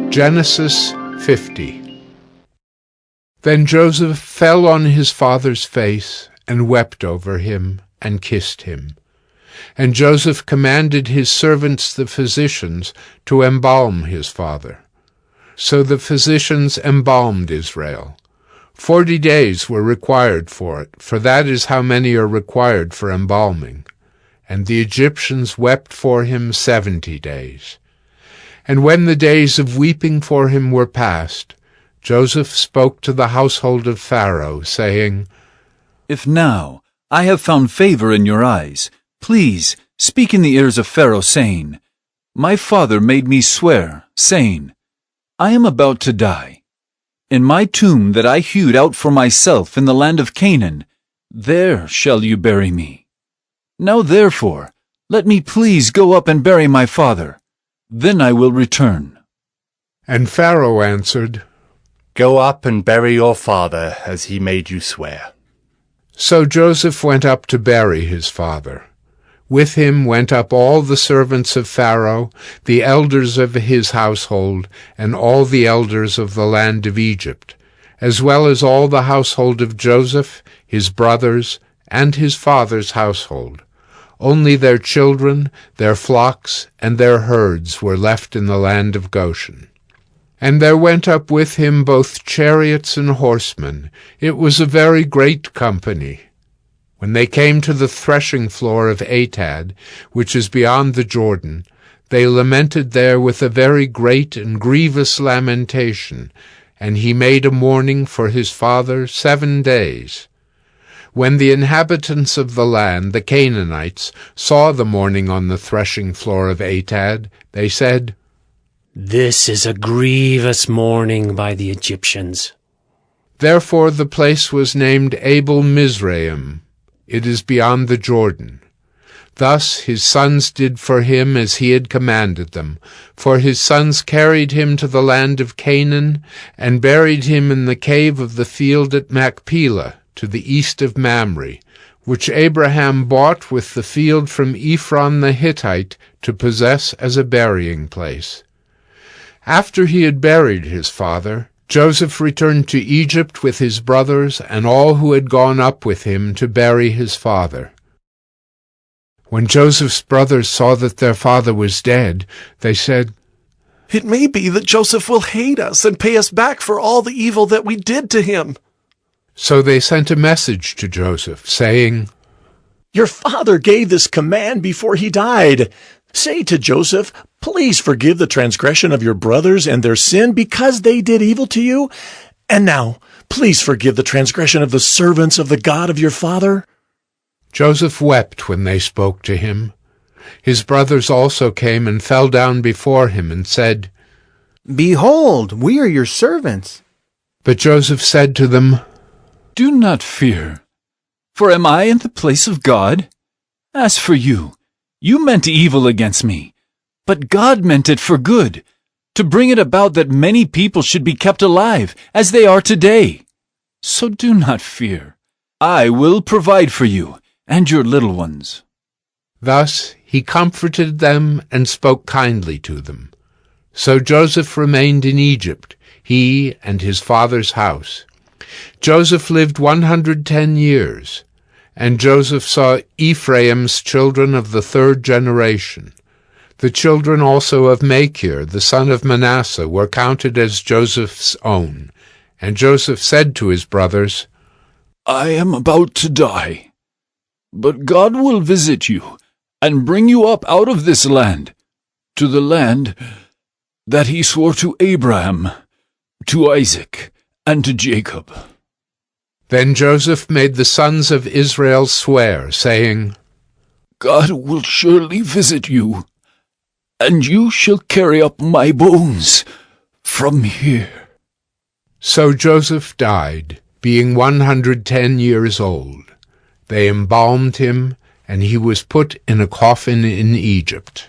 Genesis 50. Then Joseph fell on his father's face and wept over him and kissed him. And Joseph commanded his servants the physicians to embalm his father. So the physicians embalmed Israel. 40 days were required for it, for that is how many are required for embalming. And the Egyptians wept for him 70 days. And when the days of weeping for him were past, Joseph spoke to the household of Pharaoh, saying, If now I have found favor in your eyes, please speak in the ears of Pharaoh, saying, My father made me swear, saying, I am about to die. In my tomb that I hewed out for myself in the land of Canaan, there shall you bury me. Now therefore, let me please go up and bury my father. Then I will return. And Pharaoh answered, Go up and bury your father as he made you swear. So Joseph went up to bury his father. With him went up all the servants of Pharaoh, the elders of his household, and all the elders of the land of Egypt, as well as all the household of Joseph, his brothers, and his father's household. Only their children, their flocks, and their herds were left in the land of Goshen. And there went up with him both chariots and horsemen. It was a very great company. When they came to the threshing floor of Atad, which is beyond the Jordan, they lamented there with a very great and grievous lamentation, and he made a mourning for his father 7 days. When the inhabitants of the land, the Canaanites, saw the mourning on the threshing floor of Atad, they said, This is a grievous mourning by the Egyptians. Therefore the place was named Abel Mizraim. It is beyond the Jordan. Thus his sons did for him as he had commanded them, for his sons carried him to the land of Canaan, and buried him in the cave of the field at Machpelah, to the east of Mamre, which Abraham bought with the field from Ephron the Hittite to possess as a burying place. After he had buried his father, Joseph returned to Egypt with his brothers and all who had gone up with him to bury his father. When Joseph's brothers saw that their father was dead, they said, It may be that Joseph will hate us and pay us back for all the evil that we did to him. So they sent a message to Joseph, saying, Your father gave this command before he died. Say to Joseph, Please forgive the transgression of your brothers and their sin because they did evil to you. And now, please forgive the transgression of the servants of the God of your father. Joseph wept when they spoke to him. His brothers also came and fell down before him and said, Behold, we are your servants. But Joseph said to them, Do not fear, for am I in the place of God? As for you, you meant evil against me, but God meant it for good, to bring it about that many people should be kept alive, as they are today. So do not fear. I will provide for you and your little ones. Thus he comforted them and spoke kindly to them. So Joseph remained in Egypt, he and his father's house. Joseph lived 110 years. And Joseph saw Ephraim's children of the 3rd generation. The children also of Machir, the son of Manasseh, were counted as Joseph's own. And Joseph said to his brothers, I am about to die, but God will visit you and bring you up out of this land, to the land that he swore to Abraham, to Isaac, and to Jacob. Then Joseph made the sons of Israel swear, saying, God will surely visit you, and you shall carry up my bones from here. So Joseph died, being 110 years old. They embalmed him, and he was put in a coffin in Egypt.